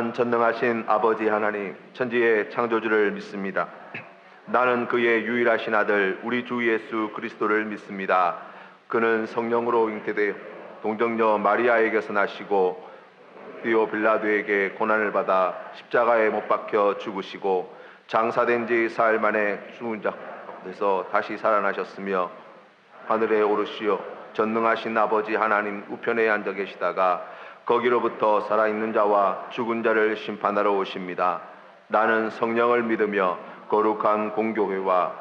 나는 전능하신 아버지 하나님 천지의 창조주를 믿습니다. 나는 그의 유일하신 아들 우리 주 예수 그리스도를 믿습니다. 그는 성령으로 잉태되어 동정녀 마리아에게서 나시고 띠오 빌라도에게 고난을 받아 십자가에 못 박혀 죽으시고 장사된 지 사흘 만에 죽은 자에서 다시 살아나셨으며 하늘에 오르시어 전능하신 아버지 하나님 우편에 앉아 계시다가 거기로부터 살아있는 자와 죽은 자를 심판하러 오십니다. 나는 성령을 믿으며 거룩한 공교회와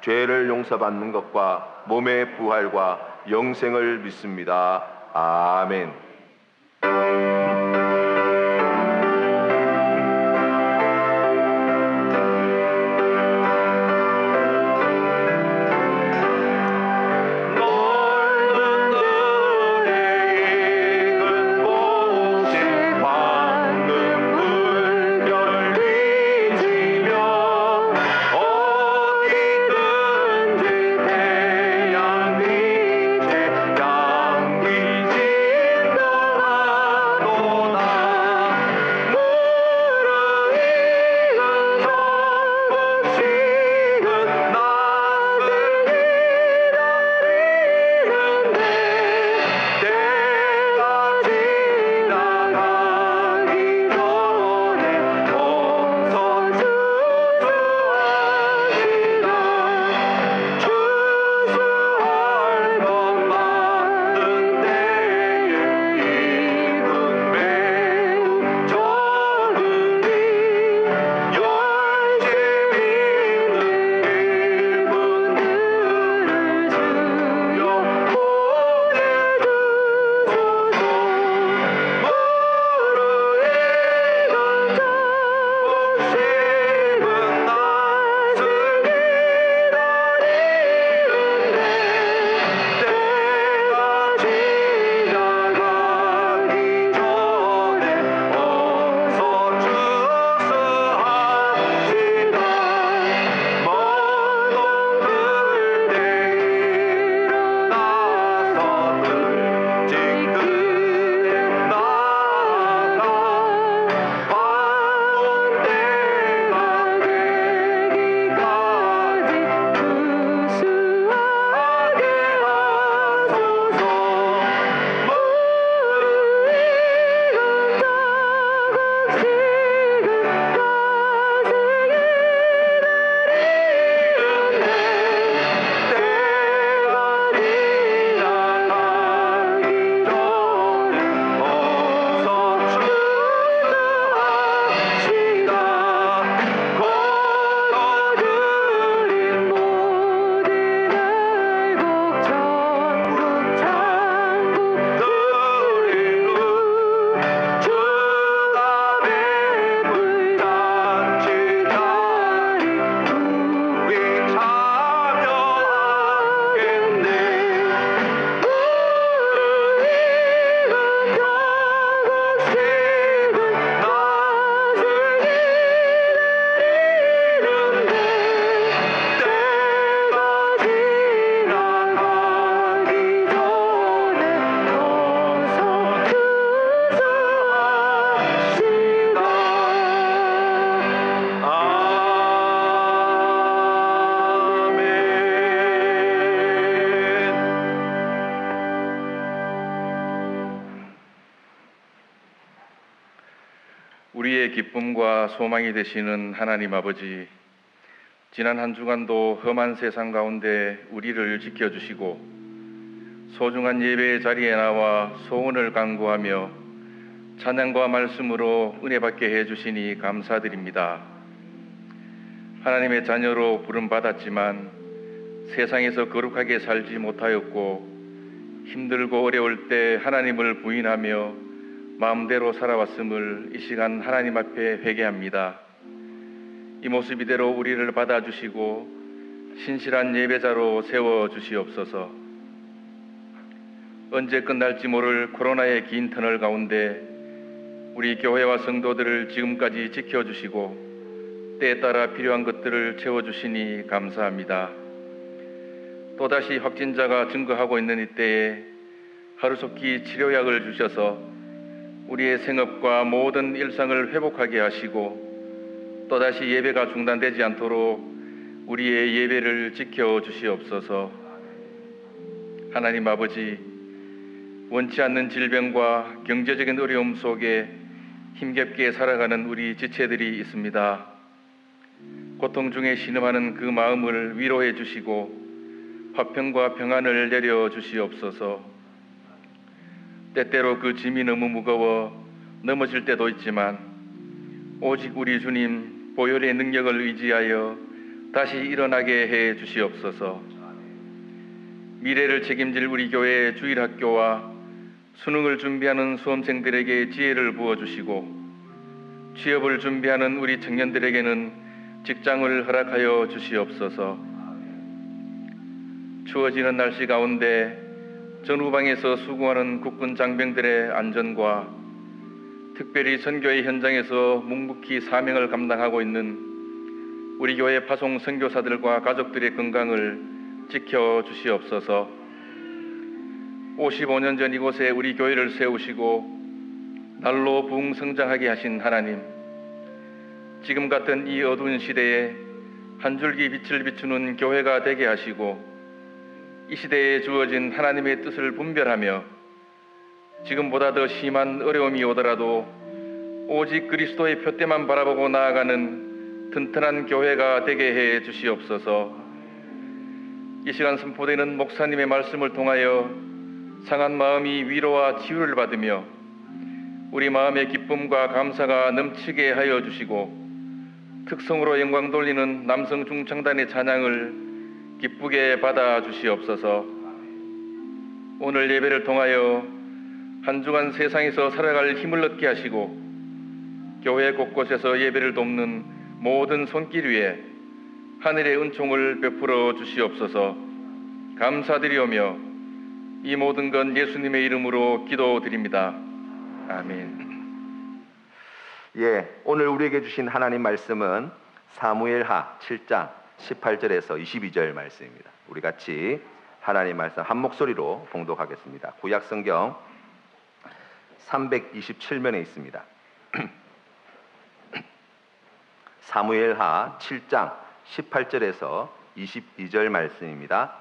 죄를 용서받는 것과 몸의 부활과 영생을 믿습니다. 아멘. 우리의 기쁨과 소망이 되시는 하나님 아버지, 지난 한 주간도 험한 세상 가운데 우리를 지켜주시고 소중한 예배의 자리에 나와 소원을 간구하며 찬양과 말씀으로 은혜 받게 해주시니 감사드립니다. 하나님의 자녀로 부름받았지만 세상에서 거룩하게 살지 못하였고 힘들고 어려울 때 하나님을 부인하며 마음대로 살아왔음을 이 시간 하나님 앞에 회개합니다. 이 모습 이대로 우리를 받아주시고 신실한 예배자로 세워주시옵소서. 언제 끝날지 모를 코로나의 긴 터널 가운데 우리 교회와 성도들을 지금까지 지켜주시고 때에 따라 필요한 것들을 채워주시니 감사합니다. 또다시 확진자가 증가하고 있는 이때에 하루속히 치료약을 주셔서 우리의 생업과 모든 일상을 회복하게 하시고 또다시 예배가 중단되지 않도록 우리의 예배를 지켜 주시옵소서. 하나님 아버지, 원치 않는 질병과 경제적인 어려움 속에 힘겹게 살아가는 우리 지체들이 있습니다. 고통 중에 신음하는 그 마음을 위로해 주시고 화평과 평안을 내려 주시옵소서. 때때로 그 짐이 너무 무거워 넘어질 때도 있지만 오직 우리 주님 보혈의 능력을 의지하여 다시 일어나게 해 주시옵소서. 미래를 책임질 우리 교회 주일학교와 수능을 준비하는 수험생들에게 지혜를 부어주시고 취업을 준비하는 우리 청년들에게는 직장을 허락하여 주시옵소서. 추워지는 날씨 가운데 전후방에서 수고하는 국군 장병들의 안전과 특별히 선교의 현장에서 묵묵히 사명을 감당하고 있는 우리 교회 파송 선교사들과 가족들의 건강을 지켜 주시옵소서. 55년 전 이곳에 우리 교회를 세우시고 날로 부흥성장하게 하신 하나님, 지금 같은 이 어두운 시대에 한 줄기 빛을 비추는 교회가 되게 하시고 이 시대에 주어진 하나님의 뜻을 분별하며 지금보다 더 심한 어려움이 오더라도 오직 그리스도의 표대만 바라보고 나아가는 튼튼한 교회가 되게 해 주시옵소서. 이 시간 선포되는 목사님의 말씀을 통하여 상한 마음이 위로와 치유를 받으며 우리 마음의 기쁨과 감사가 넘치게 하여 주시고 특성으로 영광 돌리는 남성 중창단의 찬양을 기쁘게 받아 주시옵소서. 오늘 예배를 통하여 한 주간 세상에서 살아갈 힘을 얻게 하시고 교회 곳곳에서 예배를 돕는 모든 손길 위에 하늘의 은총을 베풀어 주시옵소서. 감사드리오며 이 모든 건 예수님의 이름으로 기도드립니다. 아멘. 예, 오늘 우리에게 주신 하나님 말씀은 사무엘하 7장 18절에서 22절 말씀입니다. 우리 같이 하나님 말씀 한 목소리로 봉독하겠습니다. 구약 성경 327면에 있습니다. 사무엘하 7장 18절에서 22절 말씀입니다.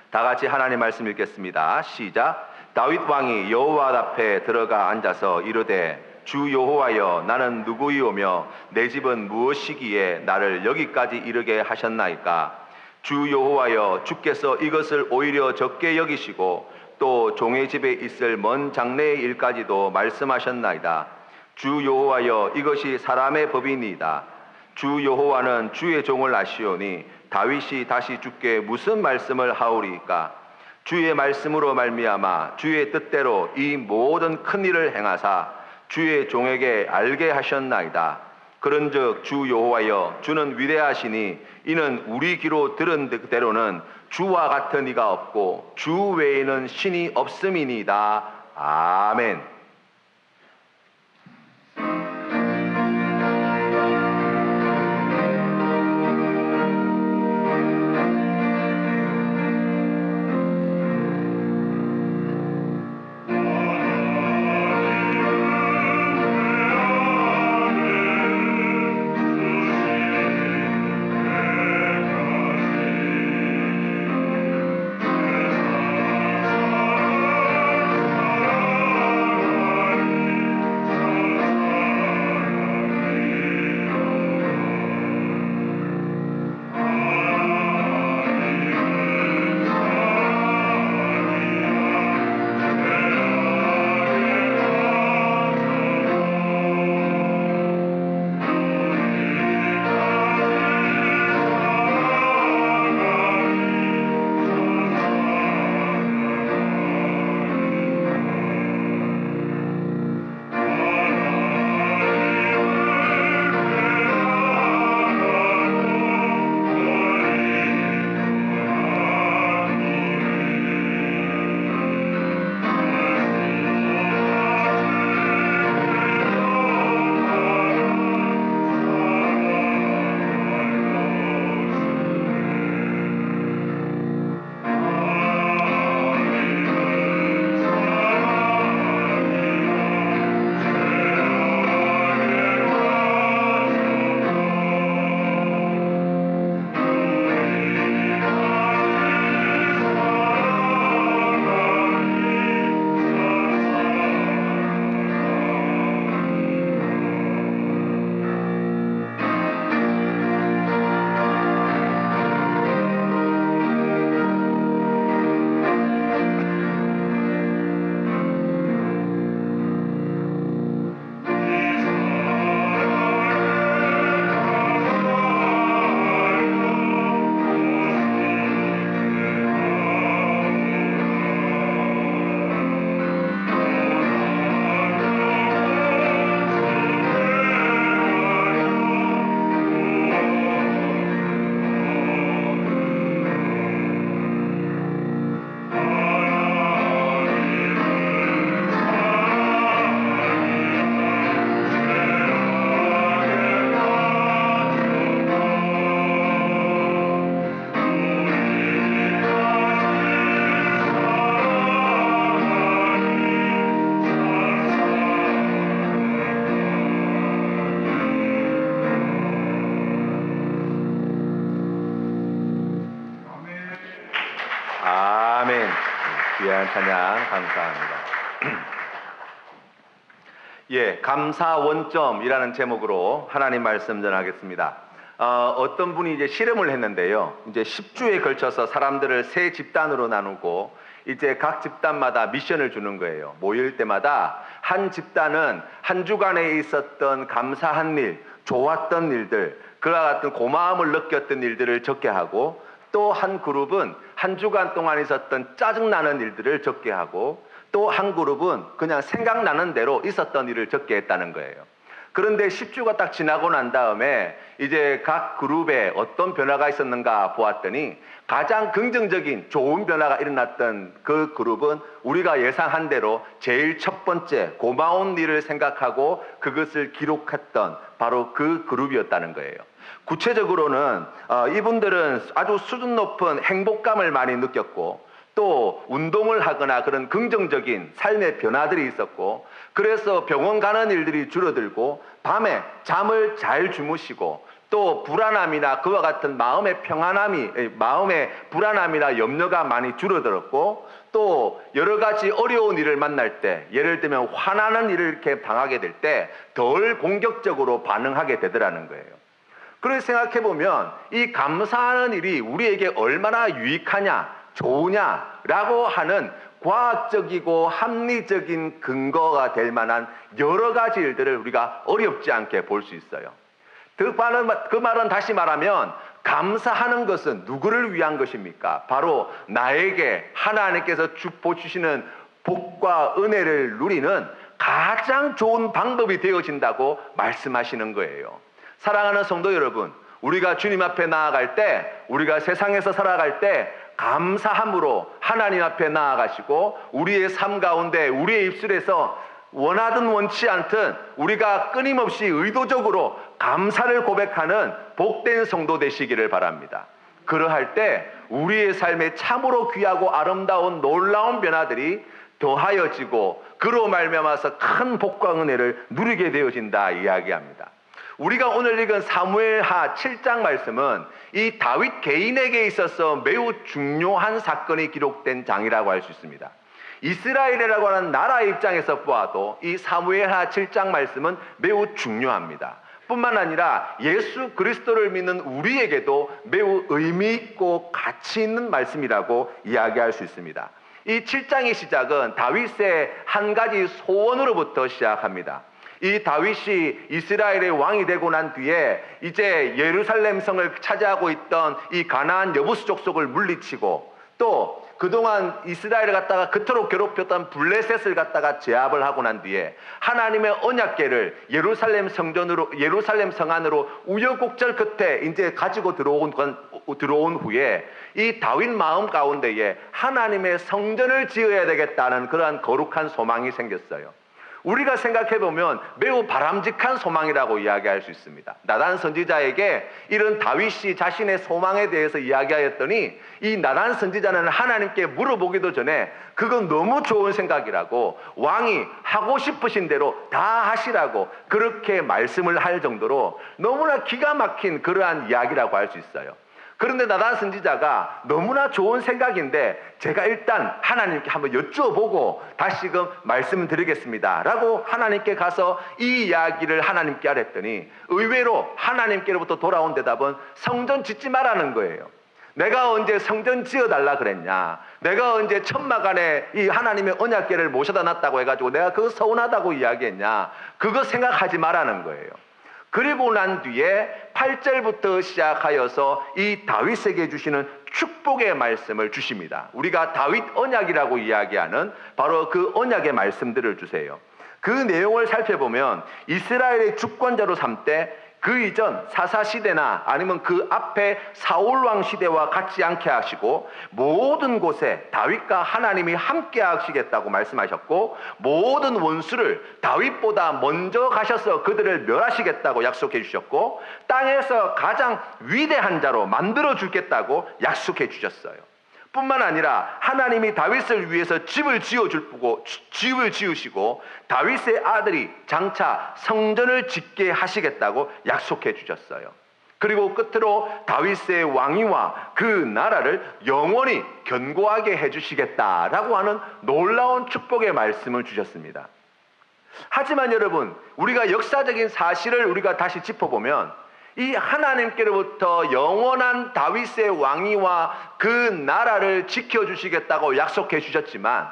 다 같이 하나님 말씀 읽겠습니다. 시작. 다윗 왕이 여호와 앞에 들어가 앉아서 이르되 주 여호와여, 나는 누구이오며 내 집은 무엇이기에 나를 여기까지 이르게 하셨나이까? 주 여호와여, 주께서 이것을 오히려 적게 여기시고 또 종의 집에 있을 먼 장래의 일까지도 말씀하셨나이다. 주 여호와여, 이것이 사람의 법이니이다. 주 여호와는 주의 종을 아시오니 다윗이 다시 주께 무슨 말씀을 하오리이까? 주의 말씀으로 말미암아 주의 뜻대로 이 모든 큰 일을 행하사 주의 종에게 알게 하셨나이다. 그런즉 주 여호와여, 주는 위대하시니 이는 우리 귀로 들은 그대로는 주와 같은 이가 없고 주 외에는 신이 없음이니이다. 아멘. 귀한 찬양 감사합니다. 예, 감사 원점이라는 제목으로 하나님 말씀 전하겠습니다. 어떤 분이 이제 실험을 했는데요. 이제 10주에 걸쳐서 사람들을 세 집단으로 나누고 이제 각 집단마다 미션을 주는 거예요. 모일 때마다 한 집단은 한 주간에 있었던 감사한 일, 좋았던 일들, 그와 같은 고마움을 느꼈던 일들을 적게 하고, 또 한 그룹은 한 주간 동안 있었던 짜증나는 일들을 적게 하고, 또 한 그룹은 그냥 생각나는 대로 있었던 일을 적게 했다는 거예요. 그런데 10주가 딱 지나고 난 다음에 이제 각 그룹에 어떤 변화가 있었는가 보았더니 가장 긍정적인 좋은 변화가 일어났던 그 그룹은 우리가 예상한 대로 제일 첫 번째 고마운 일을 생각하고 그것을 기록했던 바로 그 그룹이었다는 거예요. 구체적으로는 이분들은 아주 수준 높은 행복감을 많이 느꼈고, 또 운동을 하거나 그런 긍정적인 삶의 변화들이 있었고, 그래서 병원 가는 일들이 줄어들고 밤에 잠을 잘 주무시고, 또 불안함이나 그와 같은 마음의 불안함이나 염려가 많이 줄어들었고, 또 여러 가지 어려운 일을 만날 때, 예를 들면 화나는 일을 이렇게 당하게 될 때 덜 공격적으로 반응하게 되더라는 거예요. 그래서 생각해보면 이 감사하는 일이 우리에게 얼마나 유익하냐, 좋으냐라고 하는 과학적이고 합리적인 근거가 될 만한 여러 가지 일들을 우리가 어렵지 않게 볼 수 있어요. 그 말은 다시 말하면 감사하는 것은 누구를 위한 것입니까? 바로 나에게 하나님께서 주시는 복과 은혜를 누리는 가장 좋은 방법이 되어진다고 말씀하시는 거예요. 사랑하는 성도 여러분, 우리가 주님 앞에 나아갈 때, 우리가 세상에서 살아갈 때 감사함으로 하나님 앞에 나아가시고, 우리의 삶 가운데 우리의 입술에서 원하든 원치 않든 우리가 끊임없이 의도적으로 감사를 고백하는 복된 성도 되시기를 바랍니다. 그러할 때 우리의 삶에 참으로 귀하고 아름다운 놀라운 변화들이 더하여지고, 그로 말미암아서 큰 복과 은혜를 누리게 되어진다 이야기합니다. 우리가 오늘 읽은 사무엘하 7장 말씀은 이 다윗 개인에게 있어서 매우 중요한 사건이 기록된 장이라고 할 수 있습니다. 이스라엘이라고 하는 나라의 입장에서 보아도 이 사무엘하 7장 말씀은 매우 중요합니다. 뿐만 아니라 예수 그리스도를 믿는 우리에게도 매우 의미 있고 가치 있는 말씀이라고 이야기할 수 있습니다. 이 7장의 시작은 다윗의 한 가지 소원으로부터 시작합니다. 이 다윗이 이스라엘의 왕이 되고 난 뒤에 이제 예루살렘 성을 차지하고 있던 이 가나안 여부스 족속을 물리치고, 또 그동안 이스라엘을 갖다가 그토록 괴롭혔던 블레셋을 갖다가 제압을 하고 난 뒤에 하나님의 언약궤를 예루살렘 성 안으로 우여곡절 끝에 이제 가지고 들어온 후에 이 다윗 마음 가운데에 하나님의 성전을 지어야 되겠다는 그러한 거룩한 소망이 생겼어요. 우리가 생각해보면 매우 바람직한 소망이라고 이야기할 수 있습니다. 나단 선지자에게 이런 다윗이 자신의 소망에 대해서 이야기하였더니 이 나단 선지자는 하나님께 물어보기도 전에 그건 너무 좋은 생각이라고, 왕이 하고 싶으신 대로 다 하시라고 그렇게 말씀을 할 정도로 너무나 기가 막힌 그러한 이야기라고 할 수 있어요. 그런데 나단 선지자가 너무나 좋은 생각인데 제가 일단 하나님께 한번 여쭈어보고 다시금 말씀을 드리겠습니다 라고 하나님께 가서 이 이야기를 하나님께 하랬더니 의외로 하나님께로부터 돌아온 대답은 성전 짓지 말라는 거예요. 내가 언제 성전 지어달라 그랬냐, 내가 언제 천막안에 이 하나님의 언약궤를 모셔다 놨다고 해가지고 내가 그거 서운하다고 이야기했냐, 그거 생각하지 말라는 거예요. 그리고 난 뒤에 8절부터 시작하여서 이 다윗에게 주시는 축복의 말씀을 주십니다. 우리가 다윗 언약이라고 이야기하는 바로 그 언약의 말씀들을 주세요. 그 내용을 살펴보면 이스라엘의 주권자로 삼때 그 이전 사사시대나 아니면 그 앞에 사울왕 시대와 같지 않게 하시고 모든 곳에 다윗과 하나님이 함께 하시겠다고 말씀하셨고, 모든 원수를 다윗보다 먼저 가셔서 그들을 멸하시겠다고 약속해 주셨고, 땅에서 가장 위대한 자로 만들어 주겠다고 약속해 주셨어요. 뿐만 아니라 하나님이 다윗을 위해서 집을 지으시고 다윗의 아들이 장차 성전을 짓게 하시겠다고 약속해 주셨어요. 그리고 끝으로 다윗의 왕위와 그 나라를 영원히 견고하게 해주시겠다라고 하는 놀라운 축복의 말씀을 주셨습니다. 하지만 여러분, 우리가 역사적인 사실을 우리가 다시 짚어보면 이 하나님께로부터 영원한 다윗의 왕위와 그 나라를 지켜주시겠다고 약속해 주셨지만,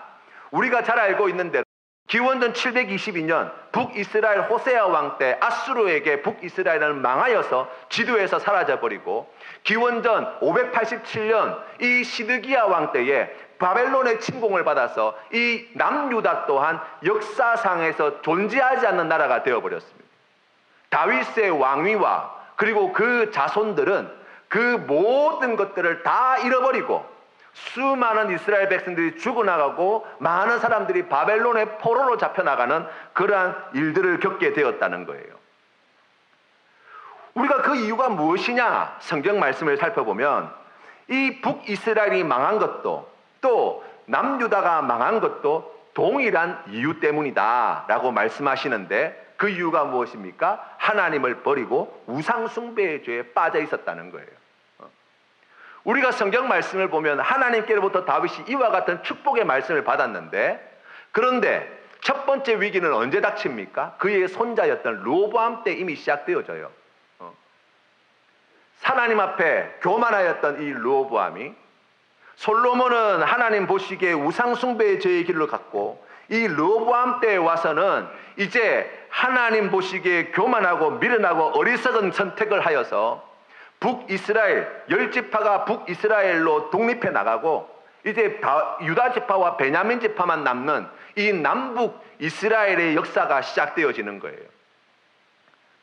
우리가 잘 알고 있는 대로 기원전 722년 북이스라엘 호세아 왕 때 아수르에게 북이스라엘은 망하여서 지도에서 사라져버리고, 기원전 587년 이 시드기야 왕 때에 바벨론의 침공을 받아서 이 남유다 또한 역사상에서 존재하지 않는 나라가 되어버렸습니다. 다윗의 왕위와 그리고 그 자손들은 그 모든 것들을 다 잃어버리고 수많은 이스라엘 백성들이 죽어나가고 많은 사람들이 바벨론의 포로로 잡혀나가는 그러한 일들을 겪게 되었다는 거예요. 우리가 그 이유가 무엇이냐? 성경 말씀을 살펴보면 이 북이스라엘이 망한 것도 또 남유다가 망한 것도 동일한 이유 때문이다 라고 말씀하시는데, 그 이유가 무엇입니까? 하나님을 버리고 우상숭배의 죄에 빠져 있었다는 거예요. 우리가 성경 말씀을 보면 하나님께로부터 다윗이 이와 같은 축복의 말씀을 받았는데, 그런데 첫 번째 위기는 언제 닥칩니까? 그의 손자였던 르호보암 때 이미 시작되어져요. 하나님 앞에 교만하였던 이 르호보암이, 솔로몬은 하나님 보시기에 우상숭배의 죄의 길로 갔고, 이 르호보암 때에 와서는 이제 하나님 보시기에 교만하고 미련하고 어리석은 선택을 하여서 북이스라엘 10지파가 북이스라엘로 독립해 나가고 이제 유다 지파와 베냐민 지파만 남는 이 남북 이스라엘의 역사가 시작되어지는 거예요.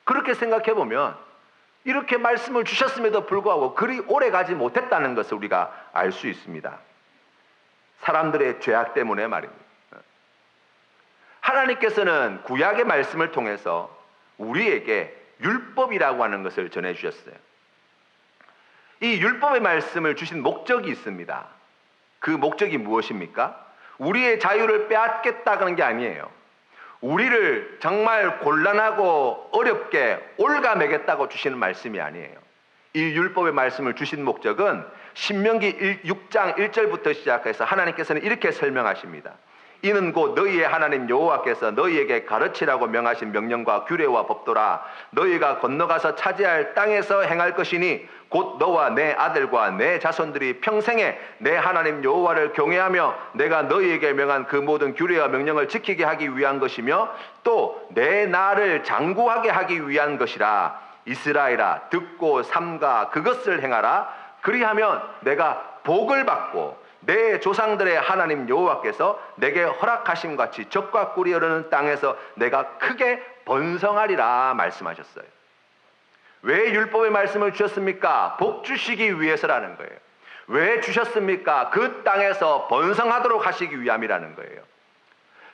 그렇게 생각해 보면 이렇게 말씀을 주셨음에도 불구하고 그리 오래 가지 못했다는 것을 우리가 알 수 있습니다. 사람들의 죄악 때문에 말입니다. 하나님께서는 구약의 말씀을 통해서 우리에게 율법이라고 하는 것을 전해주셨어요. 이 율법의 말씀을 주신 목적이 있습니다. 그 목적이 무엇입니까? 우리의 자유를 빼앗겠다는 게 아니에요. 우리를 정말 곤란하고 어렵게 올가매겠다고 주시는 말씀이 아니에요. 이 율법의 말씀을 주신 목적은 신명기 6장 1절부터 시작해서 하나님께서는 이렇게 설명하십니다. 이는 곧 너희의 하나님 여호와께서 너희에게 가르치라고 명하신 명령과 규례와 법도라. 너희가 건너가서 차지할 땅에서 행할 것이니 곧 너와 내 아들과 내 자손들이 평생에 내 하나님 여호와를 경외하며 내가 너희에게 명한 그 모든 규례와 명령을 지키게 하기 위한 것이며 또 내 나를 장구하게 하기 위한 것이라. 이스라엘아, 듣고 삼가 그것을 행하라. 그리하면 내가 복을 받고 내 조상들의 하나님 여호와께서 내게 허락하심 같이 적과 꿀이 흐르는 땅에서 내가 크게 번성하리라 말씀하셨어요. 왜 율법의 말씀을 주셨습니까? 복 주시기 위해서라는 거예요. 왜 주셨습니까? 그 땅에서 번성하도록 하시기 위함이라는 거예요.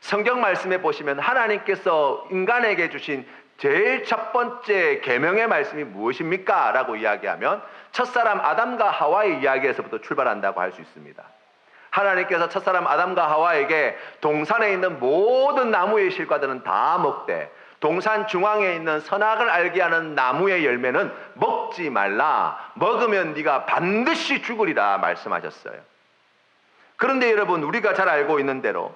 성경 말씀에 보시면 하나님께서 인간에게 주신 제일 첫 번째 계명의 말씀이 무엇입니까? 라고 이야기하면 첫사람 아담과 하와의 이야기에서부터 출발한다고 할 수 있습니다. 하나님께서 첫사람 아담과 하와에게 동산에 있는 모든 나무의 실과들은 다 먹되 동산 중앙에 있는 선악을 알게 하는 나무의 열매는 먹지 말라. 먹으면 네가 반드시 죽으리라 말씀하셨어요. 그런데 여러분, 우리가 잘 알고 있는 대로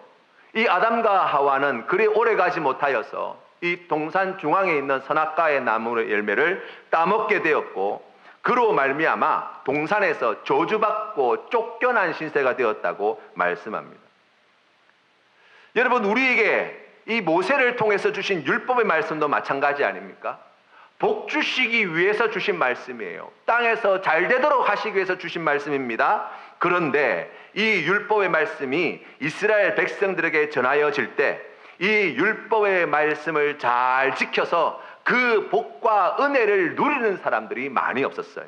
이 아담과 하와는 그리 오래 가지 못하여서 이 동산 중앙에 있는 선악과의 나무의 열매를 따먹게 되었고, 그로 말미암아 동산에서 저주받고 쫓겨난 신세가 되었다고 말씀합니다. 여러분, 우리에게 이 모세를 통해서 주신 율법의 말씀도 마찬가지 아닙니까? 복 주시기 위해서 주신 말씀이에요. 땅에서 잘 되도록 하시기 위해서 주신 말씀입니다. 그런데 이 율법의 말씀이 이스라엘 백성들에게 전하여질 때 이 율법의 말씀을 잘 지켜서 그 복과 은혜를 누리는 사람들이 많이 없었어요.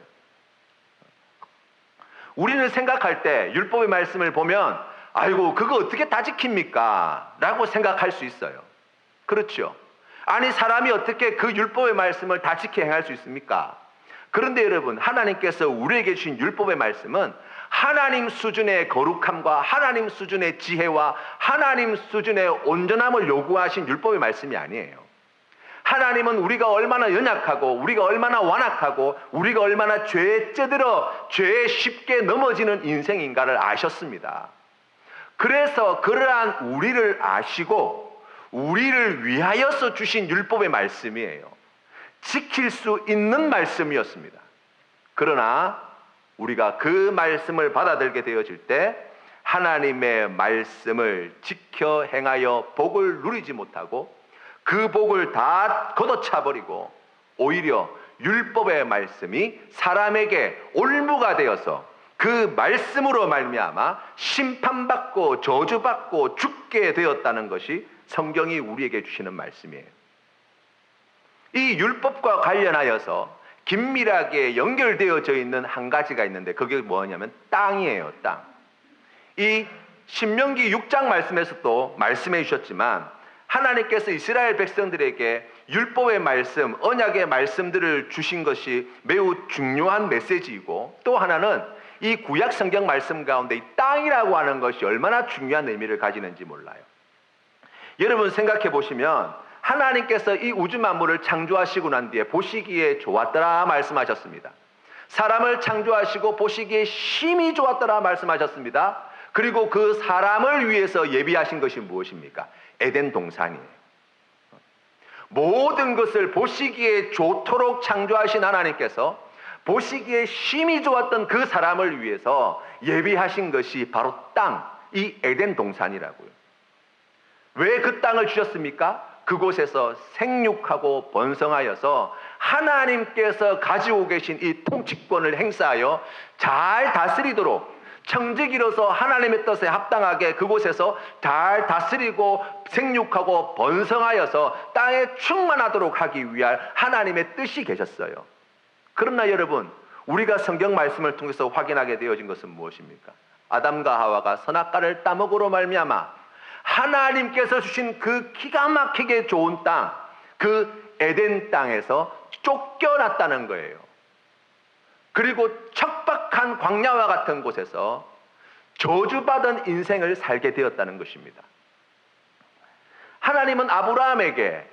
우리는 생각할 때 율법의 말씀을 보면 아이고 그거 어떻게 다 지킵니까? 라고 생각할 수 있어요. 그렇죠? 아니 사람이 어떻게 그 율법의 말씀을 다 지켜 행할 수 있습니까? 그런데 여러분, 하나님께서 우리에게 주신 율법의 말씀은 하나님 수준의 거룩함과 하나님 수준의 지혜와 하나님 수준의 온전함을 요구하신 율법의 말씀이 아니에요. 하나님은 우리가 얼마나 연약하고 우리가 얼마나 완악하고 우리가 얼마나 죄에 쩌들어 죄에 쉽게 넘어지는 인생인가를 아셨습니다. 그래서 그러한 우리를 아시고 우리를 위하여서 주신 율법의 말씀이에요. 지킬 수 있는 말씀이었습니다. 그러나 우리가 그 말씀을 받아들게 되어질 때 하나님의 말씀을 지켜 행하여 복을 누리지 못하고 그 복을 다 걷어차버리고 오히려 율법의 말씀이 사람에게 올무가 되어서 그 말씀으로 말미암아 심판받고 저주받고 죽게 되었다는 것이 성경이 우리에게 주시는 말씀이에요. 이 율법과 관련하여서 긴밀하게 연결되어져 있는 한 가지가 있는데 그게 뭐냐면 땅이에요. 땅. 이 신명기 6장 말씀에서도 말씀해 주셨지만 하나님께서 이스라엘 백성들에게 율법의 말씀, 언약의 말씀들을 주신 것이 매우 중요한 메시지이고 또 하나는 이 구약 성경 말씀 가운데 이 땅이라고 하는 것이 얼마나 중요한 의미를 가지는지 몰라요. 여러분 생각해 보시면 하나님께서 이 우주 만물을 창조하시고 난 뒤에 보시기에 좋았더라 말씀하셨습니다. 사람을 창조하시고 보시기에 심히 좋았더라 말씀하셨습니다. 그리고 그 사람을 위해서 예비하신 것이 무엇입니까? 에덴 동산이에요. 모든 것을 보시기에 좋도록 창조하신 하나님께서 보시기에 심히 좋았던 그 사람을 위해서 예비하신 것이 바로 땅, 이 에덴 동산이라고요. 왜 그 땅을 주셨습니까? 그곳에서 생육하고 번성하여서 하나님께서 가지고 계신 이 통치권을 행사하여 잘 다스리도록 청지기로서 하나님의 뜻에 합당하게 그곳에서 잘 다스리고 생육하고 번성하여서 땅에 충만하도록 하기 위한 하나님의 뜻이 계셨어요. 그러나 여러분, 우리가 성경 말씀을 통해서 확인하게 되어진 것은 무엇입니까? 아담과 하와가 선악과를 따먹으로 말미암아 하나님께서 주신 그 기가 막히게 좋은 땅, 그 에덴 땅에서 쫓겨났다는 거예요. 그리고 척박한 광야와 같은 곳에서 저주받은 인생을 살게 되었다는 것입니다. 하나님은 아브라함에게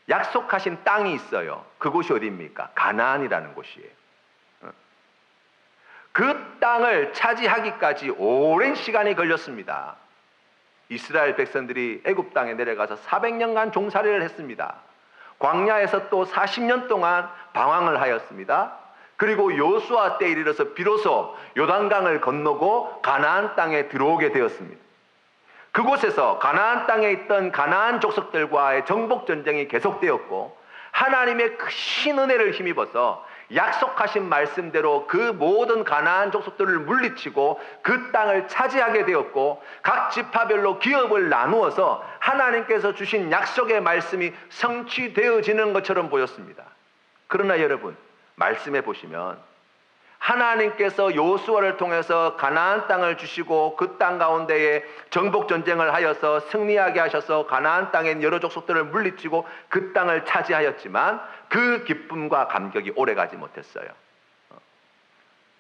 약속하신 땅이 있어요. 그곳이 어디입니까? 가나안이라는 곳이에요. 그 땅을 차지하기까지 오랜 시간이 걸렸습니다. 이스라엘 백성들이 애굽 땅에 내려가서 400년간 종살이를 했습니다. 광야에서 또 40년 동안 방황을 하였습니다. 그리고 여호수아 때에 이르러서 비로소 요단강을 건너고 가나안 땅에 들어오게 되었습니다. 그곳에서 가나안 땅에 있던 가나안 족속들과의 정복 전쟁이 계속되었고 하나님의 크신 은혜를 힘입어서 약속하신 말씀대로 그 모든 가나안 족속들을 물리치고 그 땅을 차지하게 되었고 각 지파별로 기업을 나누어서 하나님께서 주신 약속의 말씀이 성취되어지는 것처럼 보였습니다. 그러나 여러분 말씀해 보시면 하나님께서 여호수아를 통해서 가나안 땅을 주시고 그 땅 가운데에 정복 전쟁을 하여서 승리하게 하셔서 가나안 땅의 여러 족속들을 물리치고 그 땅을 차지하였지만 그 기쁨과 감격이 오래가지 못했어요.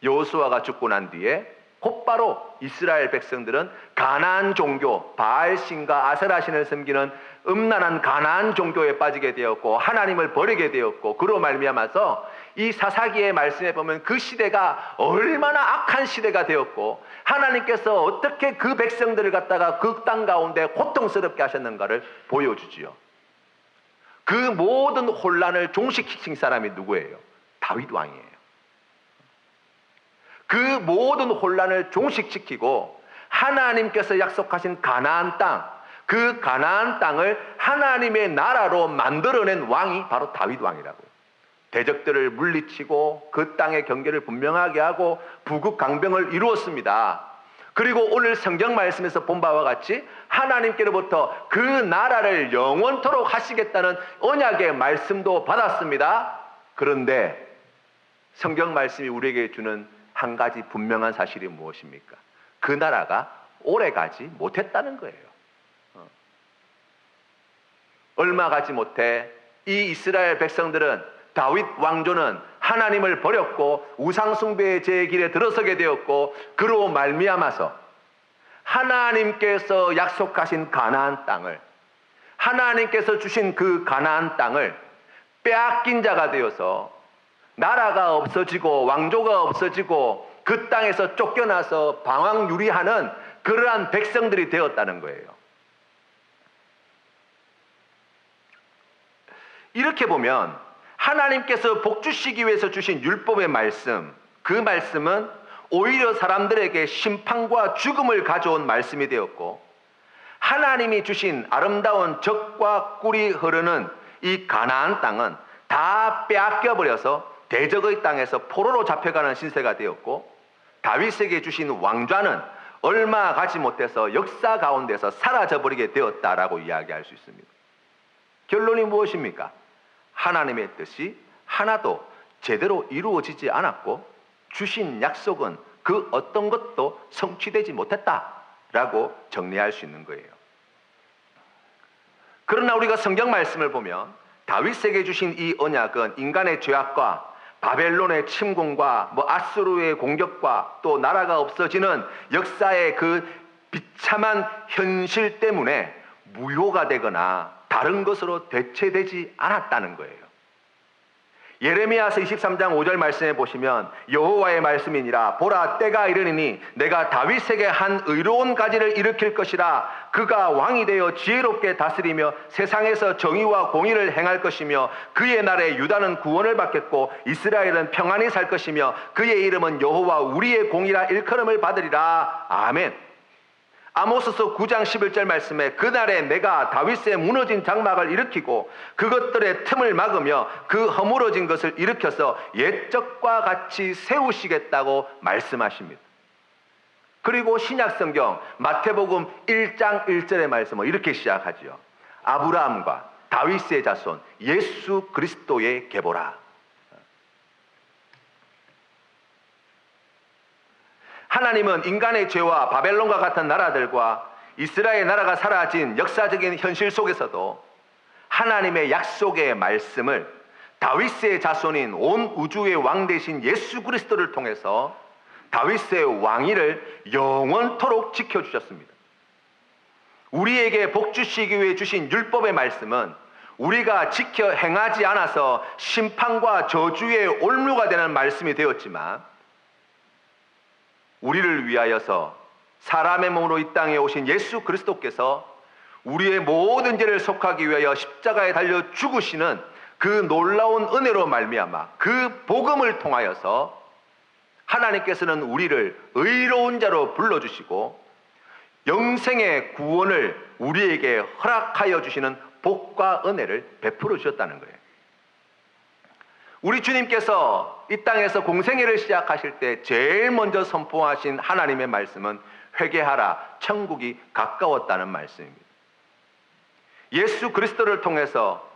여호수아가 죽고 난 뒤에 곧바로 이스라엘 백성들은 가나안 종교, 바알신과 아세라신을 섬기는 음란한 가나안 종교에 빠지게 되었고 하나님을 버리게 되었고 그로 말미암아서 이 사사기의 말씀에 보면 그 시대가 얼마나 악한 시대가 되었고 하나님께서 어떻게 그 백성들을 갖다가 그 땅 가운데 고통스럽게 하셨는가를 보여주지요. 그 모든 혼란을 종식시킨 사람이 누구예요? 다윗 왕이에요. 그 모든 혼란을 종식시키고 하나님께서 약속하신 가나안 땅, 그 가나안 땅을 하나님의 나라로 만들어낸 왕이 바로 다윗 왕이라고요. 대적들을 물리치고 그 땅의 경계를 분명하게 하고 부국 강병을 이루었습니다. 그리고 오늘 성경 말씀에서 본 바와 같이 하나님께로부터 그 나라를 영원토록 하시겠다는 언약의 말씀도 받았습니다. 그런데 성경 말씀이 우리에게 주는 한 가지 분명한 사실이 무엇입니까? 그 나라가 오래가지 못했다는 거예요. 얼마 가지 못해 이 이스라엘 백성들은 다윗 왕조는 하나님을 버렸고 우상숭배의 제 길에 들어서게 되었고 그로 말미암아서 하나님께서 약속하신 가나안 땅을 하나님께서 주신 그 가나안 땅을 빼앗긴 자가 되어서 나라가 없어지고 왕조가 없어지고 그 땅에서 쫓겨나서 방황유리하는 그러한 백성들이 되었다는 거예요. 이렇게 보면 하나님께서 복 주시기 위해서 주신 율법의 말씀, 그 말씀은 오히려 사람들에게 심판과 죽음을 가져온 말씀이 되었고, 하나님이 주신 아름다운 젖과 꿀이 흐르는 이 가나안 땅은 다 빼앗겨 버려서 대적의 땅에서 포로로 잡혀가는 신세가 되었고, 다윗에게 주신 왕좌는 얼마 가지 못해서 역사 가운데서 사라져버리게 되었다라고 이야기할 수 있습니다. 결론이 무엇입니까? 하나님의 뜻이 하나도 제대로 이루어지지 않았고 주신 약속은 그 어떤 것도 성취되지 못했다라고 정리할 수 있는 거예요. 그러나 우리가 성경 말씀을 보면 다윗에게 주신 이 언약은 인간의 죄악과 바벨론의 침공과 아수르의 공격과 또 나라가 없어지는 역사의 그 비참한 현실 때문에 무효가 되거나 다른 것으로 대체되지 않았다는 거예요. 예레미야서 23장 5절 말씀에 보시면 여호와의 말씀이니라 보라 때가 이르니니 내가 다윗에게 한 의로운 가지를 일으킬 것이라 그가 왕이 되어 지혜롭게 다스리며 세상에서 정의와 공의를 행할 것이며 그의 날에 유다는 구원을 받겠고 이스라엘은 평안히 살 것이며 그의 이름은 여호와 우리의 공이라 일컬음을 받으리라. 아멘. 아모스서 9장 11절 말씀에 그날에 내가 다윗의 무너진 장막을 일으키고 그것들의 틈을 막으며 그 허물어진 것을 일으켜서 옛적과 같이 세우시겠다고 말씀하십니다. 그리고 신약성경 마태복음 1장 1절의 말씀은 이렇게 시작하지요. 아브라함과 다윗의 자손 예수 그리스도의 계보라. 하나님은 인간의 죄와 바벨론과 같은 나라들과 이스라엘 나라가 사라진 역사적인 현실 속에서도 하나님의 약속의 말씀을 다윗의 자손인 온 우주의 왕 되신 예수 그리스도를 통해서 다윗의 왕위를 영원토록 지켜주셨습니다. 우리에게 복 주시기 위해 주신 율법의 말씀은 우리가 지켜 행하지 않아서 심판과 저주의 올무가 되는 말씀이 되었지만 우리를 위하여서 사람의 몸으로 이 땅에 오신 예수 그리스도께서 우리의 모든 죄를 속하기 위하여 십자가에 달려 죽으시는 그 놀라운 은혜로 말미암아 그 복음을 통하여서 하나님께서는 우리를 의로운 자로 불러주시고 영생의 구원을 우리에게 허락하여 주시는 복과 은혜를 베풀어 주셨다는 거예요. 우리 주님께서 이 땅에서 공생애를 시작하실 때 제일 먼저 선포하신 하나님의 말씀은 회개하라, 천국이 가까웠다는 말씀입니다. 예수 그리스도를 통해서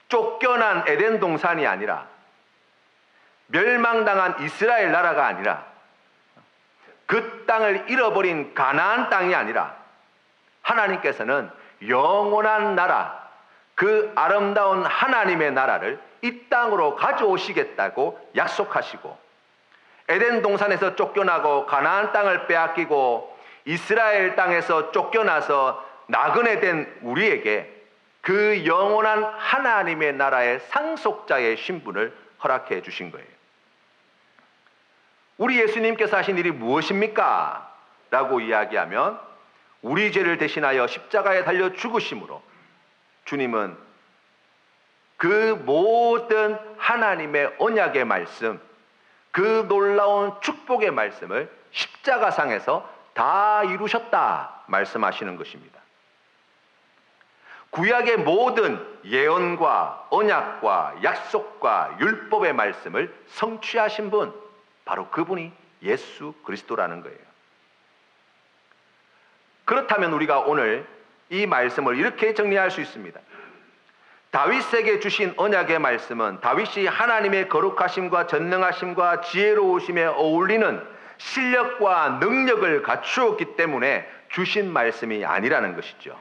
쫓겨난 에덴 동산이 아니라 멸망당한 이스라엘 나라가 아니라 그 땅을 잃어버린 가나안 땅이 아니라 하나님께서는 영원한 나라, 그 아름다운 하나님의 나라를 이 땅으로 가져오시겠다고 약속하시고 에덴 동산에서 쫓겨나고 가나안 땅을 빼앗기고 이스라엘 땅에서 쫓겨나서 나그네 된 우리에게 그 영원한 하나님의 나라의 상속자의 신분을 허락해 주신 거예요. 우리 예수님께서 하신 일이 무엇입니까? 라고 이야기하면 우리 죄를 대신하여 십자가에 달려 죽으심으로 주님은 그 모든 하나님의 언약의 말씀, 그 놀라운 축복의 말씀을 십자가상에서 다 이루셨다 말씀하시는 것입니다. 구약의 모든 예언과 언약과 약속과 율법의 말씀을 성취하신 분, 바로 그분이 예수 그리스도라는 거예요. 그렇다면 우리가 오늘 이 말씀을 이렇게 정리할 수 있습니다. 다윗에게 주신 언약의 말씀은 다윗이 하나님의 거룩하심과 전능하심과 지혜로우심에 어울리는 실력과 능력을 갖추었기 때문에 주신 말씀이 아니라는 것이죠.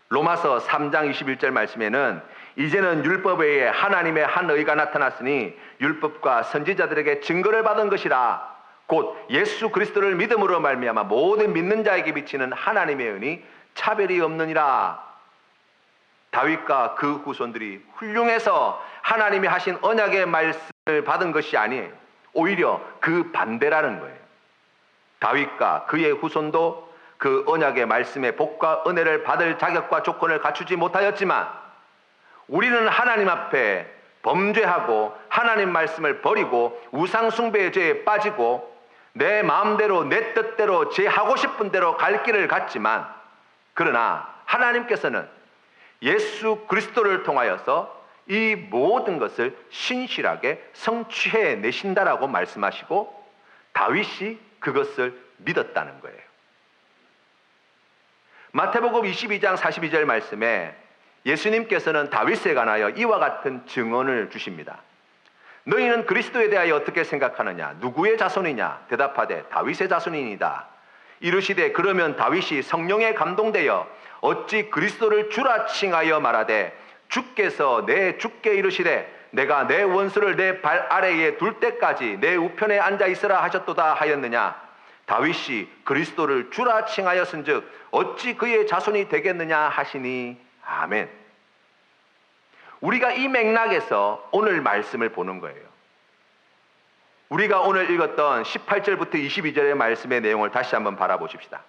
로마서 3장 21절 말씀에는 이제는 율법 외에 하나님의 한 의가 나타났으니 율법과 선지자들에게 증거를 받은 것이라 곧 예수 그리스도를 믿음으로 말미암아 모든 믿는 자에게 비치는 하나님의 은이 차별이 없느니라. 다윗과 그 후손들이 훌륭해서 하나님이 하신 언약의 말씀을 받은 것이 아니에요. 오히려 그 반대라는 거예요. 다윗과 그의 후손도 그 언약의 말씀의 복과 은혜를 받을 자격과 조건을 갖추지 못하였지만 우리는 하나님 앞에 범죄하고 하나님 말씀을 버리고 우상 숭배의 죄에 빠지고 내 마음대로 내 뜻대로 제 하고 싶은 대로 갈 길을 갔지만, 그러나 하나님께서는 예수 그리스도를 통하여서 이 모든 것을 신실하게 성취해 내신다라고 말씀하시고 다윗이 그것을 믿었다는 거예요. 마태복음 22장 42절 말씀에 예수님께서는 다윗에 관하여 이와 같은 증언을 주십니다. 너희는 그리스도에 대하여 어떻게 생각하느냐? 누구의 자손이냐? 대답하되 다윗의 자손이니이다. 이르시되 그러면 다윗이 성령에 감동되어 어찌 그리스도를 주라 칭하여 말하되 주께서 내 주께 이르시되 내가 내 원수를 내 발 아래에 둘 때까지 내 우편에 앉아 있으라 하셨도다 하였느냐? 다윗이 그리스도를 주라 칭하였은즉 어찌 그의 자손이 되겠느냐 하시니. 아멘. 우리가 이 맥락에서 오늘 말씀을 보는 거예요. 우리가 오늘 읽었던 18절부터 22절의 말씀의 내용을 다시 한번 바라보십시다.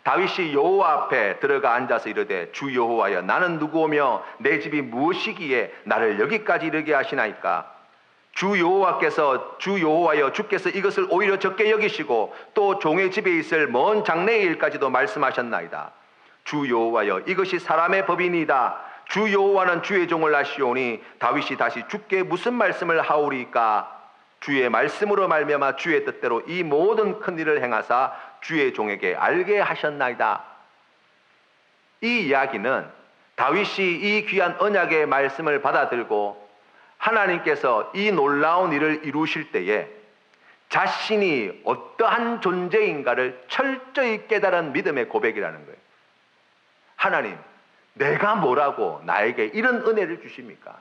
다윗이 여호와 앞에 들어가 앉아서 이르되 주 여호와여 나는 누구오며 내 집이 무엇이기에 나를 여기까지 이르게 하시나이까? 주 여호와여 주께서 이것을 오히려 적게 여기시고 또 종의 집에 있을 먼 장래의 일까지도 말씀하셨나이다. 주 여호와여 이것이 사람의 법이니이다. 주 여호와는 주의 종을 아시오니 다윗이 다시 주께 무슨 말씀을 하오리까? 주의 말씀으로 말미암아 주의 뜻대로 이 모든 큰 일을 행하사 주의 종에게 알게 하셨나이다. 이 이야기는 다윗이 이 귀한 언약의 말씀을 받아들고 하나님께서 이 놀라운 일을 이루실 때에 자신이 어떠한 존재인가를 철저히 깨달은 믿음의 고백이라는 거예요. 하나님, 내가 뭐라고 나에게 이런 은혜를 주십니까?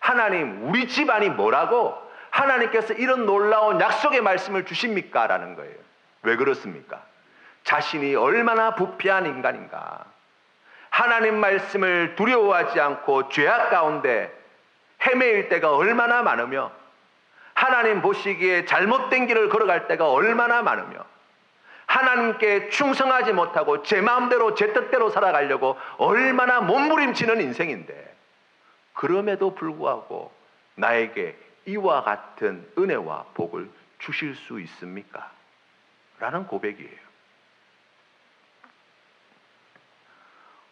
하나님, 우리 집안이 뭐라고 하나님께서 이런 놀라운 약속의 말씀을 주십니까? 라는 거예요. 왜 그렇습니까? 자신이 얼마나 부패한 인간인가. 하나님 말씀을 두려워하지 않고 죄악 가운데 헤매일 때가 얼마나 많으며 하나님 보시기에 잘못된 길을 걸어갈 때가 얼마나 많으며 하나님께 충성하지 못하고 제 마음대로 제 뜻대로 살아가려고 얼마나 몸부림치는 인생인데 그럼에도 불구하고 나에게 이와 같은 은혜와 복을 주실 수 있습니까? 라는 고백이에요.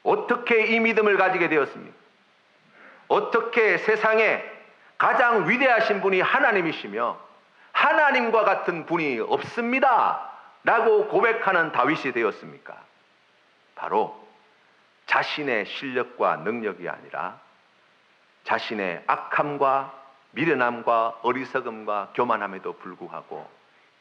어떻게 이 믿음을 가지게 되었습니까? 어떻게 세상에 가장 위대하신 분이 하나님이시며 하나님과 같은 분이 없습니다 라고 고백하는 다윗이 되었습니까? 바로 자신의 실력과 능력이 아니라 자신의 악함과 미련함과 어리석음과 교만함에도 불구하고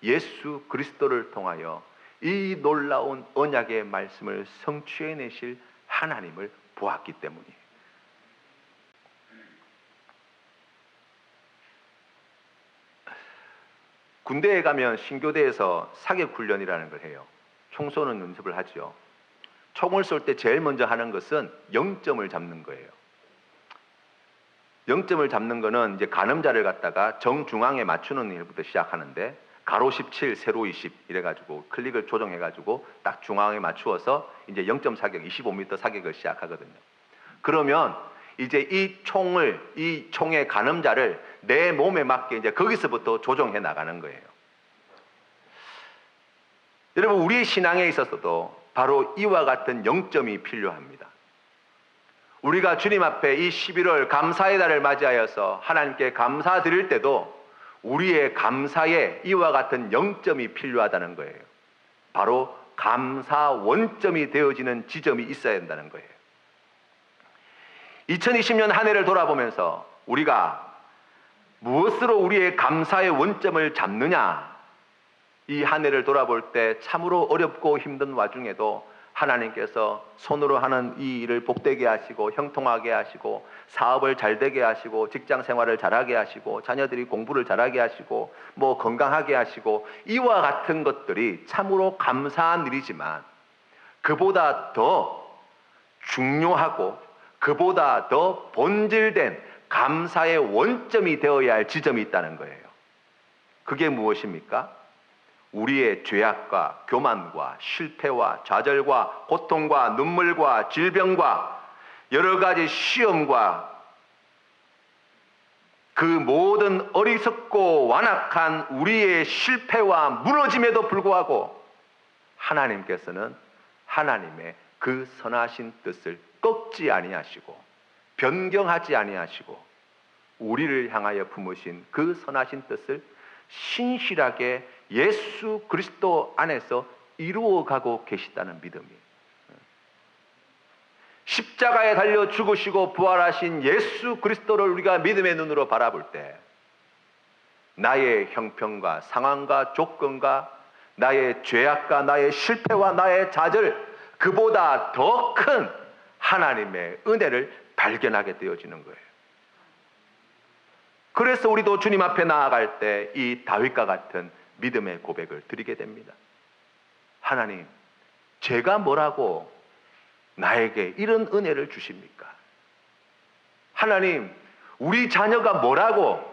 예수 그리스도를 통하여 이 놀라운 언약의 말씀을 성취해내실 하나님을 보았기 때문이에요. 군대에 가면 신교대에서 사격훈련이라는 걸 해요. 총 쏘는 연습을 하죠. 총을 쏠 때 제일 먼저 하는 것은 0점을 잡는 거예요. 0점을 잡는 거는 이제 가늠자를 갖다가 정중앙에 맞추는 일부터 시작하는데 가로 17, 세로 20 이래가지고 클릭을 조정해가지고 딱 중앙에 맞추어서 이제 0점 사격, 25m 사격을 시작하거든요. 그러면 이제 이 총의 가늠자를 내 몸에 맞게 이제 거기서부터 조정해 나가는 거예요. 여러분, 우리의 신앙에 있어서도 바로 이와 같은 0점이 필요합니다. 우리가 주님 앞에 이 11월 감사의 달을 맞이하여서 하나님께 감사드릴 때도 우리의 감사에 이와 같은 0점이 필요하다는 거예요. 바로 감사 원점이 되어지는 지점이 있어야 된다는 거예요. 2020년 한 해를 돌아보면서 우리가 무엇으로 우리의 감사의 원점을 잡느냐, 이 한 해를 돌아볼 때 참으로 어렵고 힘든 와중에도 하나님께서 손으로 하는 이 일을 복되게 하시고 형통하게 하시고 사업을 잘 되게 하시고 직장 생활을 잘하게 하시고 자녀들이 공부를 잘하게 하시고 뭐 건강하게 하시고 이와 같은 것들이 참으로 감사한 일이지만 그보다 더 중요하고 그보다 더 본질된 감사의 원점이 되어야 할 지점이 있다는 거예요. 그게 무엇입니까? 우리의 죄악과 교만과 실패와 좌절과 고통과 눈물과 질병과 여러 가지 시험과 그 모든 어리석고 완악한 우리의 실패와 무너짐에도 불구하고 하나님께서는 하나님의 그 선하신 뜻을 꺾지 아니하시고 변경하지 아니하시고 우리를 향하여 품으신 그 선하신 뜻을 신실하게 예수 그리스도 안에서 이루어가고 계시다는 믿음이, 십자가에 달려 죽으시고 부활하신 예수 그리스도를 우리가 믿음의 눈으로 바라볼 때 나의 형편과 상황과 조건과 나의 죄악과 나의 실패와 나의 좌절, 그보다 더 큰 하나님의 은혜를 발견하게 되어지는 거예요. 그래서 우리도 주님 앞에 나아갈 때 이 다윗과 같은 믿음의 고백을 드리게 됩니다. 하나님, 제가 뭐라고 나에게 이런 은혜를 주십니까? 하나님, 우리 자녀가 뭐라고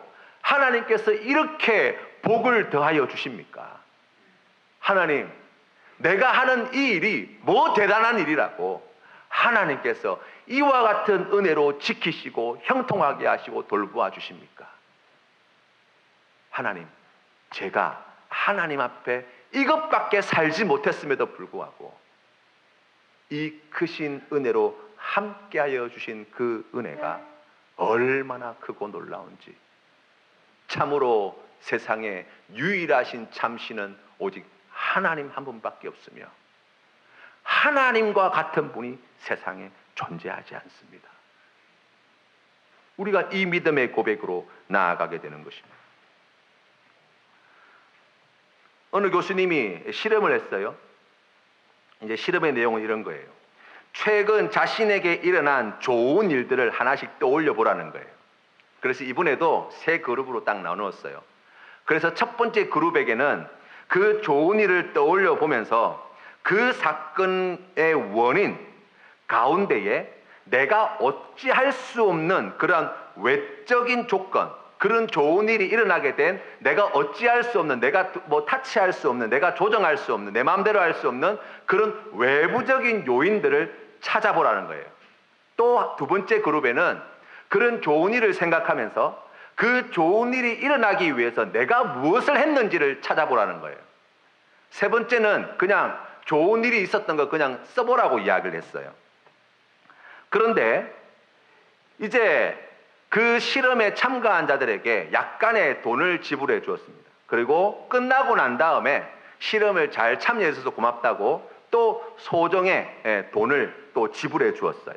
하나님께서 이렇게 복을 더하여 주십니까? 하나님, 내가 하는 이 일이 뭐 대단한 일이라고 하나님께서 이와 같은 은혜로 지키시고 형통하게 하시고 돌보아 주십니까? 하나님, 제가 하나님 앞에 이것밖에 살지 못했음에도 불구하고 이 크신 은혜로 함께하여 주신 그 은혜가 얼마나 크고 놀라운지, 참으로 세상에 유일하신 참신은 오직 하나님 한 분밖에 없으며 하나님과 같은 분이 세상에 존재하지 않습니다. 우리가 이 믿음의 고백으로 나아가게 되는 것입니다. 어느 교수님이 실험을 했어요. 이제 실험의 내용은 이런 거예요. 최근 자신에게 일어난 좋은 일들을 하나씩 떠올려 보라는 거예요. 그래서 이번에도 세 그룹으로 딱 나누었어요. 그래서 첫 번째 그룹에게는 그 좋은 일을 떠올려 보면서 그 사건의 원인 가운데에 내가 어찌할 수 없는 그런 외적인 조건, 그런 좋은 일이 일어나게 된 내가 어찌할 수 없는, 내가 뭐 타치할 수 없는, 내가 조정할 수 없는, 내 마음대로 할 수 없는 그런 외부적인 요인들을 찾아보라는 거예요. 또 두 번째 그룹에는 그런 좋은 일을 생각하면서 그 좋은 일이 일어나기 위해서 내가 무엇을 했는지를 찾아보라는 거예요. 세 번째는 그냥 좋은 일이 있었던 거 그냥 써보라고 이야기를 했어요. 그런데 이제 그 실험에 참가한 자들에게 약간의 돈을 지불해 주었습니다. 그리고 끝나고 난 다음에 실험을 잘 참여해 주셔서 고맙다고 또 소정의 돈을 또 지불해 주었어요.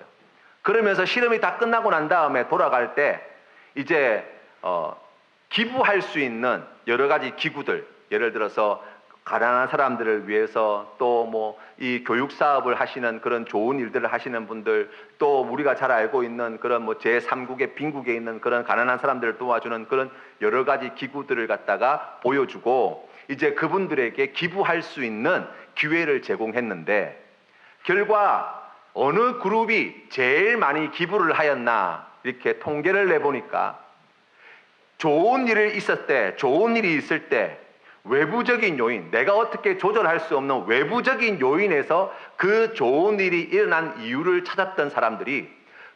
그러면서 실험이 다 끝나고 난 다음에 돌아갈 때 이제 기부할 수 있는 여러 가지 기구들, 예를 들어서 가난한 사람들을 위해서 또 뭐 이 교육 사업을 하시는 그런 좋은 일들을 하시는 분들, 또 우리가 잘 알고 있는 그런 뭐 제3국의 빈국에 있는 그런 가난한 사람들을 도와주는 그런 여러 가지 기구들을 갖다가 보여주고 이제 그분들에게 기부할 수 있는 기회를 제공했는데, 결과 어느 그룹이 제일 많이 기부를 하였나 이렇게 통계를 내보니까 좋은 일이 있을 때 외부적인 요인, 내가 어떻게 조절할 수 없는 외부적인 요인에서 그 좋은 일이 일어난 이유를 찾았던 사람들이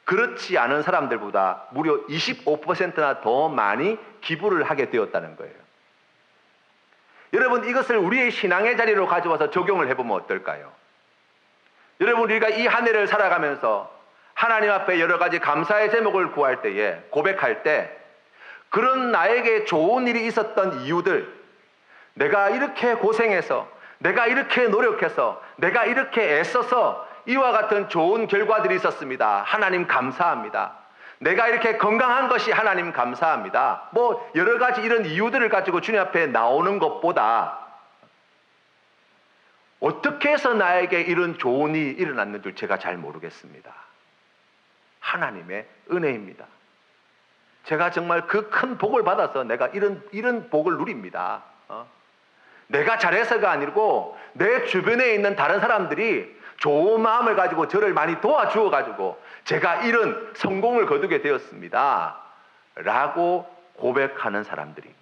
그렇지 않은 사람들보다 무려 25%나 더 많이 기부를 하게 되었다는 거예요. 여러분, 이것을 우리의 신앙의 자리로 가져와서 적용을 해보면 어떨까요? 여러분, 우리가 이 한 해를 살아가면서 하나님 앞에 여러 가지 감사의 제목을 구할 때에, 고백할 때, 그런 나에게 좋은 일이 있었던 이유들, 내가 이렇게 고생해서, 내가 이렇게 노력해서, 내가 이렇게 애써서 이와 같은 좋은 결과들이 있었습니다. 하나님 감사합니다. 내가 이렇게 건강한 것이 하나님 감사합니다. 뭐 여러 가지 이런 이유들을 가지고 주님 앞에 나오는 것보다 어떻게 해서 나에게 이런 좋은 일이 일어났는지 제가 잘 모르겠습니다. 하나님의 은혜입니다. 제가 정말 그 큰 복을 받아서 내가 이런 복을 누립니다. 내가 잘해서가 아니고 내 주변에 있는 다른 사람들이 좋은 마음을 가지고 저를 많이 도와주어 가지고 제가 이런 성공을 거두게 되었습니다 라고 고백하는 사람들이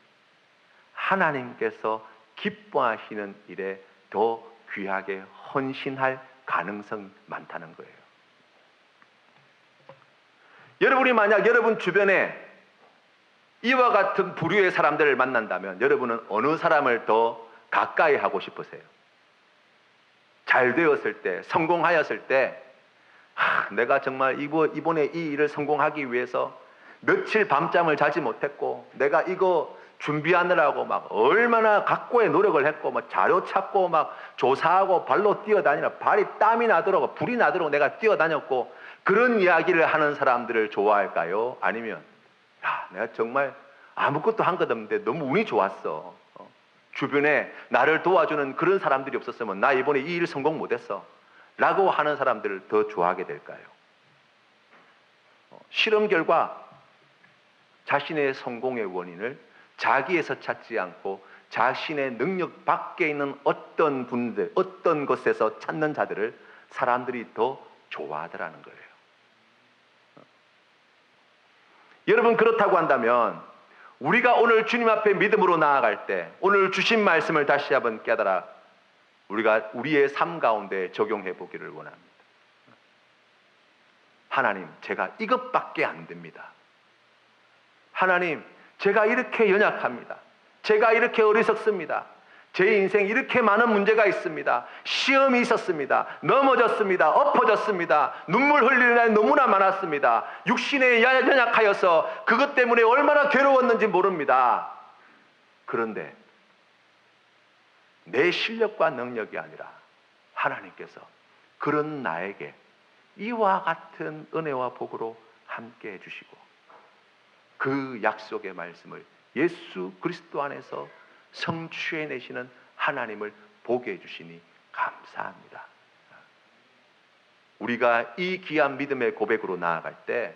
하나님께서 기뻐하시는 일에 더 귀하게 헌신할 가능성이 많다는 거예요. 여러분이 만약 여러분 주변에 이와 같은 부류의 사람들을 만난다면 여러분은 어느 사람을 더 가까이 하고 싶으세요? 잘 되었을 때, 성공하였을 때 내가 정말 이번에 이 일을 성공하기 위해서 며칠 밤잠을 자지 못했고 내가 이거 준비하느라고 막 얼마나 각고의 노력을 했고 막 자료 찾고 막 조사하고 발로 뛰어다니라 발이 땀이 나도록 불이 나도록 내가 뛰어다녔고 그런 이야기를 하는 사람들을 좋아할까요? 아니면 내가 정말 아무것도 한 것 없는데 너무 운이 좋았어. 주변에 나를 도와주는 그런 사람들이 없었으면 나 이번에 이 일 성공 못했어 라고 하는 사람들을 더 좋아하게 될까요? 실험 결과 자신의 성공의 원인을 자기에서 찾지 않고 자신의 능력 밖에 있는 어떤 분들, 어떤 것에서 찾는 자들을 사람들이 더 좋아하더라는 거예요. 여러분 그렇다고 한다면 우리가 오늘 주님 앞에 믿음으로 나아갈 때 오늘 주신 말씀을 다시 한번 깨달아 우리가 우리의 삶 가운데 적용해 보기를 원합니다. 하나님, 제가 이것밖에 안 됩니다. 하나님, 제가 이렇게 연약합니다. 제가 이렇게 어리석습니다. 제 인생 이렇게 많은 문제가 있습니다. 시험이 있었습니다. 넘어졌습니다. 엎어졌습니다. 눈물 흘리는 날 너무나 많았습니다. 육신에 연약하여서 그것 때문에 얼마나 괴로웠는지 모릅니다. 그런데 내 실력과 능력이 아니라 하나님께서 그런 나에게 이와 같은 은혜와 복으로 함께 해주시고 그 약속의 말씀을 예수 그리스도 안에서 성취해내시는 하나님을 보게 해주시니 감사합니다. 우리가 이 귀한 믿음의 고백으로 나아갈 때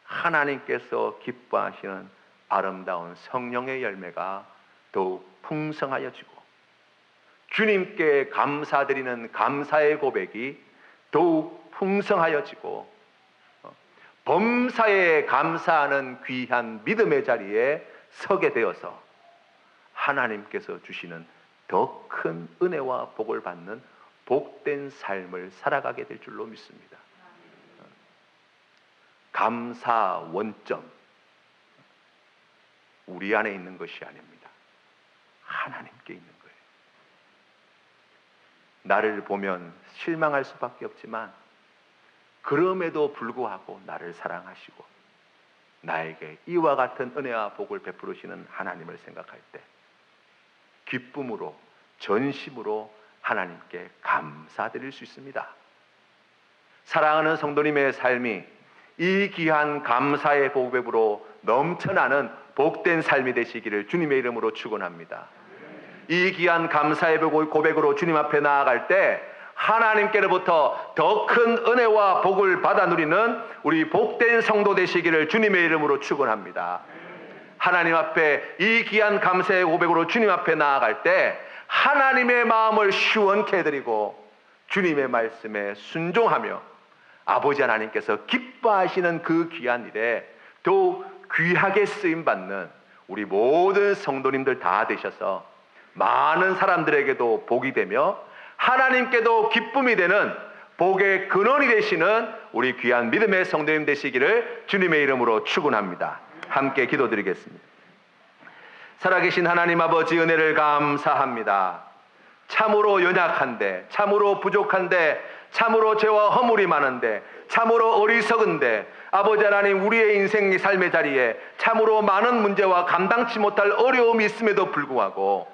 하나님께서 기뻐하시는 아름다운 성령의 열매가 더욱 풍성하여지고 주님께 감사드리는 감사의 고백이 더욱 풍성하여지고 범사에 감사하는 귀한 믿음의 자리에 서게 되어서 하나님께서 주시는 더 큰 은혜와 복을 받는 복된 삶을 살아가게 될 줄로 믿습니다. 감사 원점 우리 안에 있는 것이 아닙니다. 하나님께 있는 거예요. 나를 보면 실망할 수밖에 없지만 그럼에도 불구하고 나를 사랑하시고 나에게 이와 같은 은혜와 복을 베풀으시는 하나님을 생각할 때 기쁨으로 전심으로 하나님께 감사드릴 수 있습니다. 사랑하는 성도님의 삶이 이 귀한 감사의 고백으로 넘쳐나는 복된 삶이 되시기를 주님의 이름으로 축원합니다. 이 귀한 감사의 고백으로 주님 앞에 나아갈 때 하나님께로부터 더 큰 은혜와 복을 받아 누리는 우리 복된 성도 되시기를 주님의 이름으로 축원합니다. 하나님 앞에 이 귀한 감사의 고백으로 주님 앞에 나아갈 때 하나님의 마음을 시원케 해드리고 주님의 말씀에 순종하며 아버지 하나님께서 기뻐하시는 그 귀한 일에 더욱 귀하게 쓰임받는 우리 모든 성도님들 다 되셔서 많은 사람들에게도 복이 되며 하나님께도 기쁨이 되는 복의 근원이 되시는 우리 귀한 믿음의 성도님 되시기를 주님의 이름으로 축원합니다. 함께 기도드리겠습니다. 살아계신 하나님 아버지 은혜를 감사합니다. 참으로 연약한데, 참으로 부족한데, 참으로 죄와 허물이 많은데, 참으로 어리석은데 아버지 하나님 우리의 인생의 삶의 자리에 참으로 많은 문제와 감당치 못할 어려움이 있음에도 불구하고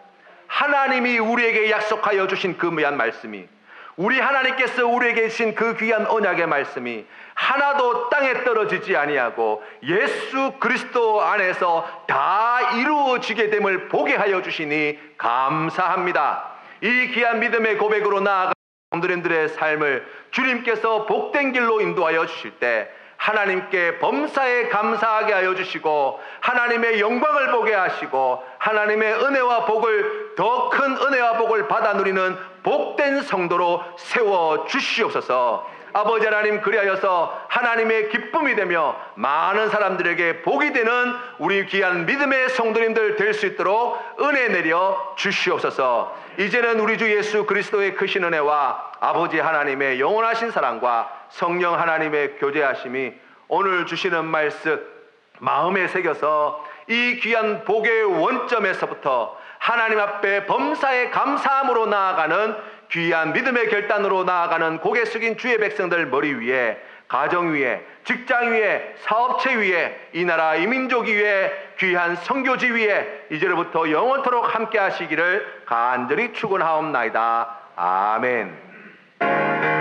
하나님이 우리에게 약속하여 주신 그 귀한 말씀이 우리 하나님께서 우리에게 주신 그 귀한 언약의 말씀이 하나도 땅에 떨어지지 아니하고 예수 그리스도 안에서 다 이루어지게 됨을 보게 하여 주시니 감사합니다. 이 귀한 믿음의 고백으로 나아가 성도님들의 삶을 주님께서 복된 길로 인도하여 주실 때 하나님께 범사에 감사하게 하여 주시고 하나님의 영광을 보게 하시고 하나님의 은혜와 복을 더 큰 은혜와 복을 받아 누리는 복된 성도로 세워 주시옵소서. 아버지 하나님, 그리하여서 하나님의 기쁨이 되며 많은 사람들에게 복이 되는 우리 귀한 믿음의 성도님들 될 수 있도록 은혜 내려 주시옵소서. 이제는 우리 주 예수 그리스도의 크신 은혜와 아버지 하나님의 영원하신 사랑과 성령 하나님의 교제하심이 오늘 주시는 말씀 마음에 새겨서 이 귀한 복의 원점에서부터 하나님 앞에 범사에 감사함으로 나아가는 귀한 믿음의 결단으로 나아가는 고개 숙인 주의 백성들 머리 위에, 가정 위에, 직장 위에, 사업체 위에, 이 나라 이 민족 위에, 귀한 선교지 위에 이제로부터 영원토록 함께 하시기를 간절히 축원하옵나이다. 아멘.